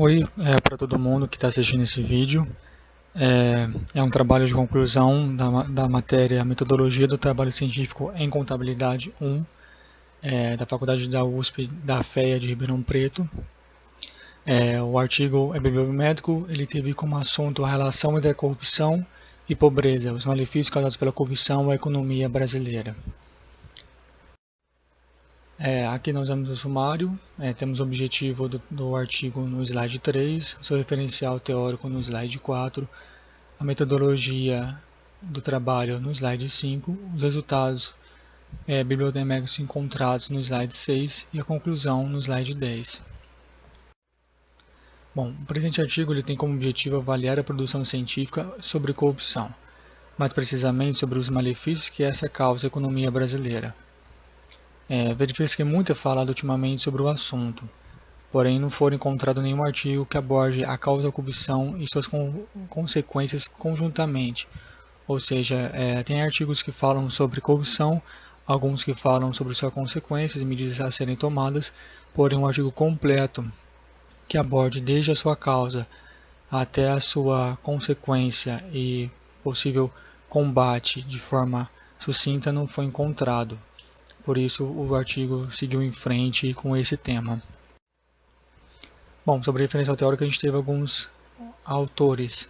Oi, para todo mundo que está assistindo esse vídeo. É um trabalho de conclusão da matéria Metodologia do Trabalho Científico em Contabilidade 1, da Faculdade da USP da FEA de Ribeirão Preto. O artigo é bibliométrico, ele teve como assunto a relação entre a corrupção e pobreza, os malefícios causados pela corrupção à economia brasileira. Aqui nós vemos o sumário, temos o objetivo do artigo no slide 3, o seu referencial teórico no slide 4, a metodologia do trabalho no slide 5, os resultados bibliométricos encontrados no slide 6 e a conclusão no slide 10. Bom, o presente artigo ele tem como objetivo avaliar a produção científica sobre corrupção, mais precisamente sobre os malefícios que essa causa à economia brasileira. Verifica-se que muito é falado ultimamente sobre o assunto, porém não foi encontrado nenhum artigo que aborde a causa da corrupção e suas consequências conjuntamente. Ou seja, tem artigos que falam sobre corrupção, alguns que falam sobre suas consequências e medidas a serem tomadas, porém um artigo completo que aborde desde a sua causa até a sua consequência e possível combate de forma sucinta não foi encontrado. Por isso o artigo seguiu em frente com esse tema. Bom, sobre a referência teórica a gente teve alguns autores.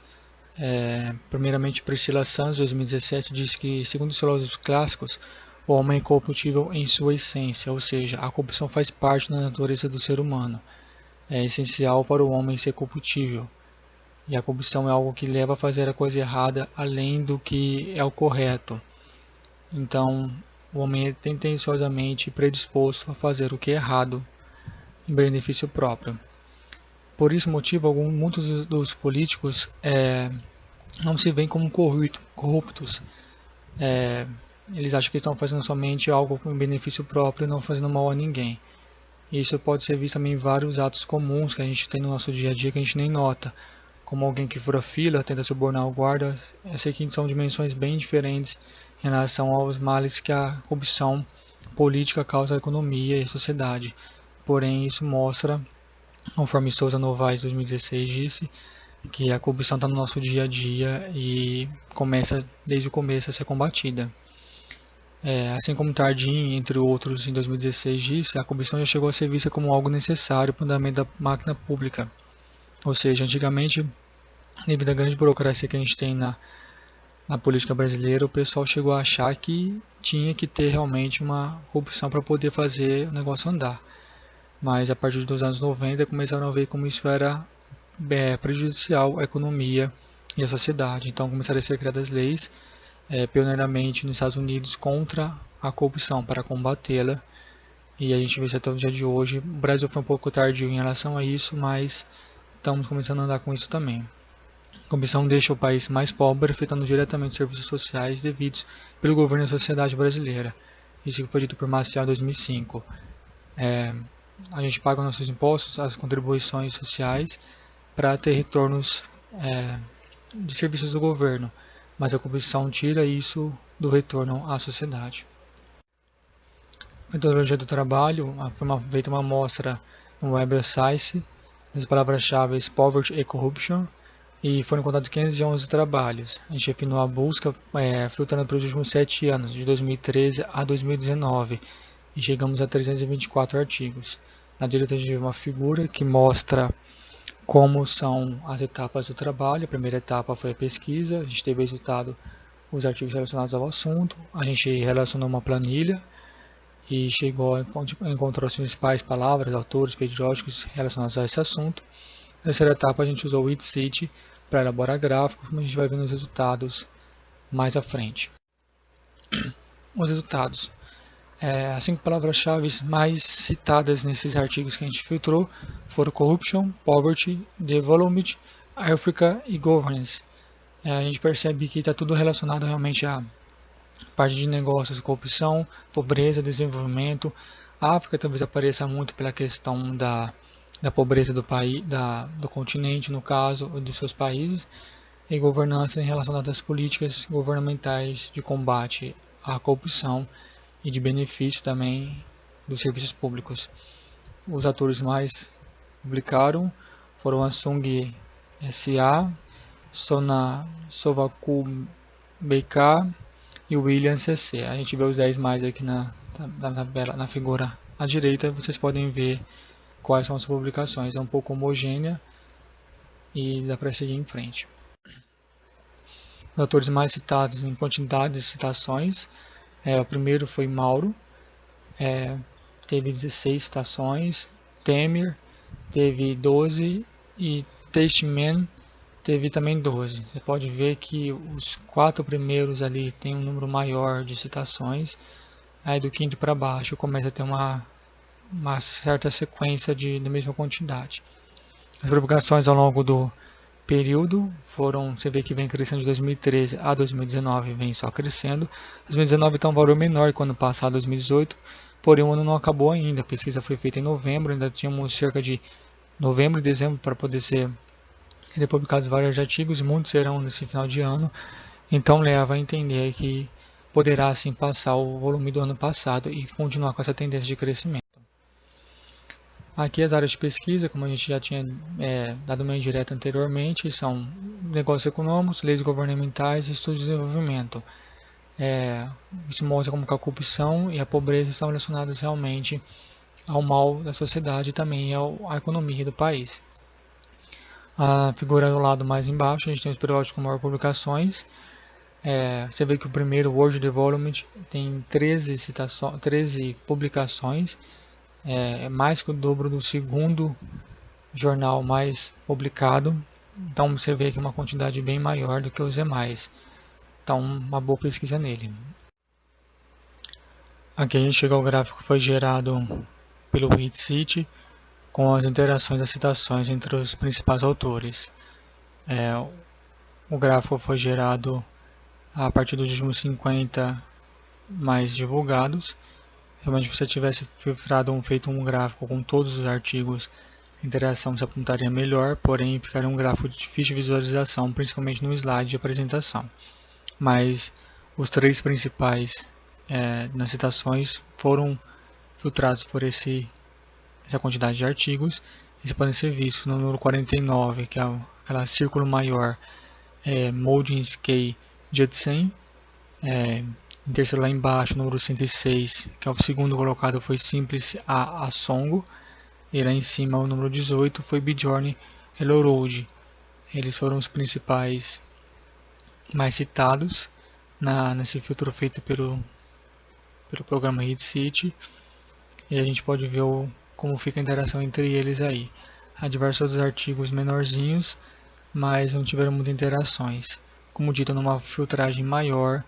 Primeiramente, Priscila Santos, 2017, diz que, segundo os filósofos clássicos, o homem é corruptível em sua essência, ou seja, a corrupção faz parte da natureza do ser humano. É essencial para o homem ser corruptível. E a corrupção é algo que leva a fazer a coisa errada além do que é o correto. Então, o homem é tendenciosamente predisposto a fazer o que é errado em benefício próprio. Por esse motivo, muitos dos políticos não se veem como corruptos. Eles acham que estão fazendo somente algo em benefício próprio e não fazendo mal a ninguém. Isso pode ser visto também em vários atos comuns que a gente tem no nosso dia a dia que a gente nem nota. Como alguém que fura fila, tenta subornar o guarda. Eu sei que são dimensões bem diferentes em relação aos males que a corrupção política causa à economia e à sociedade. Porém, isso mostra, conforme Souza Novaes 2016 disse, que a corrupção está no nosso dia a dia e começa desde o começo a ser combatida. Assim como Tardim, entre outros, em 2016 disse, a corrupção já chegou a ser vista como algo necessário para o andamento da máquina pública. Ou seja, antigamente, devido à grande burocracia que a gente tem na política brasileira, o pessoal chegou a achar que tinha que ter realmente uma corrupção para poder fazer o negócio andar. Mas a partir dos anos 90 começaram a ver como isso era prejudicial à economia e à sociedade. Então começaram a ser criadas leis, pioneiramente nos Estados Unidos, contra a corrupção, para combatê-la. E a gente vê isso até o dia de hoje. O Brasil foi um pouco tardio em relação a isso, mas estamos começando a andar com isso também. A corrupção deixa o país mais pobre, afetando diretamente os serviços sociais devidos pelo governo e a sociedade brasileira. Isso foi dito por Maciel em 2005. A gente paga nossos impostos, as contribuições sociais, para ter retornos de serviços do governo, mas a corrupção tira isso do retorno à sociedade. A metodologia do trabalho foi feita uma amostra no Web of Science das palavras-chave Poverty e Corruption e foram encontrados 511 trabalhos. A gente refinou a busca filtrando pelos últimos 7 anos, de 2013 a 2019, e chegamos a 324 artigos. Na direita a gente vê uma figura que mostra como são as etapas do trabalho. A primeira etapa foi a pesquisa, a gente teve resultado, os artigos relacionados ao assunto, a gente relacionou uma planilha e chegou a encontrar as principais palavras, autores, periódicos relacionados a esse assunto. Na terceira etapa a gente usou o IDCIT para elaborar gráficos, como a gente vai ver nos resultados mais à frente. Os resultados. As 5 palavras-chave mais citadas nesses artigos que a gente filtrou foram Corruption, Poverty, Development, Africa e Governance. A gente percebe que está tudo relacionado realmente à parte de negócios, corrupção, pobreza, desenvolvimento. A África talvez apareça muito pela questão da pobreza do país, do continente, no caso, dos seus países, e governança relacionada às políticas governamentais de combate à corrupção e de benefício também dos serviços públicos. Os atores mais publicaram foram a Sung S.A., Sovaku BK e Williams CC. A gente vê os 10 mais aqui na figura à direita, vocês podem ver quais são as publicações. É um pouco homogênea e dá para seguir em frente. Os autores mais citados em quantidade de citações, o primeiro foi Mauro, teve 16 citações, Temer teve 12 e Teichmann teve também 12. Você pode ver que os 4 primeiros ali tem um número maior de citações, aí do quinto para baixo começa a ter uma certa sequência da mesma quantidade. As publicações ao longo do período você vê que vem crescendo de 2013 a 2019, vem só crescendo. 2019 está um valor menor que o ano passado, 2018, porém o ano não acabou ainda. A pesquisa foi feita em novembro, ainda tínhamos cerca de novembro e dezembro para poder ser publicados vários artigos, e muitos serão nesse final de ano, então leva a entender que poderá sim passar o volume do ano passado e continuar com essa tendência de crescimento. Aqui as áreas de pesquisa, como a gente já tinha dado uma indireta anteriormente, são negócios econômicos, leis governamentais e estudos de desenvolvimento. Isso mostra como que a corrupção e a pobreza estão relacionadas realmente ao mal da sociedade e também à economia do país. A figura do lado mais embaixo, a gente tem os periódicos com maior publicações. Você vê que o primeiro, World Development, tem 13 publicações, mais que o dobro do segundo jornal mais publicado. Então você vê que é uma quantidade bem maior do que os demais. Então, uma boa pesquisa nele. Aqui a gente chega ao gráfico que foi gerado pelo HitCity com as interações das citações entre os principais autores. O gráfico foi gerado a partir dos últimos 50 mais divulgados. Realmente, se você tivesse feito um gráfico com todos os artigos, a interação se apontaria melhor, porém ficaria um gráfico difícil de visualização, principalmente no slide de apresentação. Mas os 3 principais nas citações foram filtrados por essa quantidade de artigos. Eles podem ser vistos no número 49, que é aquele círculo maior, Moldinskey Judson. Em terceiro lá embaixo, número 106, que é o segundo colocado, foi Simples A. Songo. E lá em cima, o número 18, foi Bjorn Elorod. Eles foram os principais mais citados nesse filtro feito pelo programa HitCity. E a gente pode ver como fica a interação entre eles aí. Há diversos outros artigos menorzinhos, mas não tiveram muitas interações. Como dito, numa filtragem maior,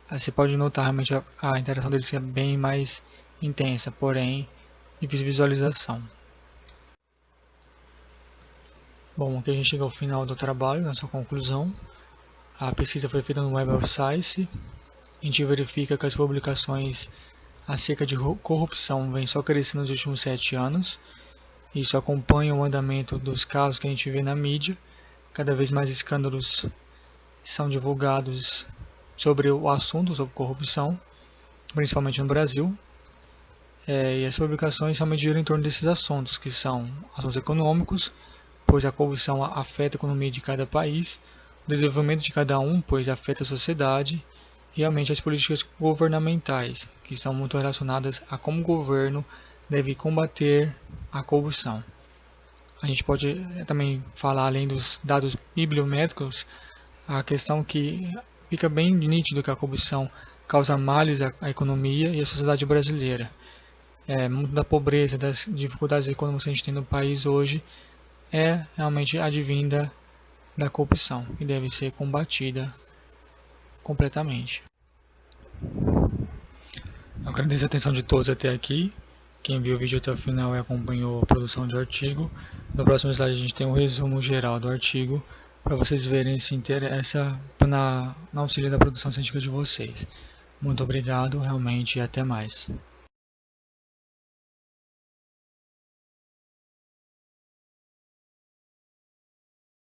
você pode notar realmente a interação deles ser bem mais intensa, porém difícil de visualização. Bom, aqui a gente chega ao final do trabalho, na sua conclusão. A pesquisa foi feita no Web of Science. A gente verifica que as publicações acerca de corrupção vêm só crescendo nos últimos 7 anos. Isso acompanha o andamento dos casos que a gente vê na mídia. Cada vez mais escândalos são divulgados sobre o assunto, sobre corrupção, principalmente no Brasil. E as publicações realmente giram em torno desses assuntos, que são assuntos econômicos, pois a corrupção afeta a economia de cada país, o desenvolvimento de cada um, pois afeta a sociedade, e realmente as políticas governamentais, que são muito relacionadas a como o governo deve combater a corrupção. A gente pode também falar, além dos dados bibliométricos, a questão que fica bem nítido que a corrupção causa males à economia e à sociedade brasileira. Muito da pobreza, das dificuldades econômicas que a gente tem no país hoje é realmente advinda da corrupção e deve ser combatida completamente. Eu agradeço a atenção de todos até aqui. Quem viu o vídeo até o final e acompanhou a produção de artigo. No próximo slide a gente tem um resumo geral do artigo, para vocês verem se interessa na auxílio da produção científica de vocês. Muito obrigado, realmente, e até mais.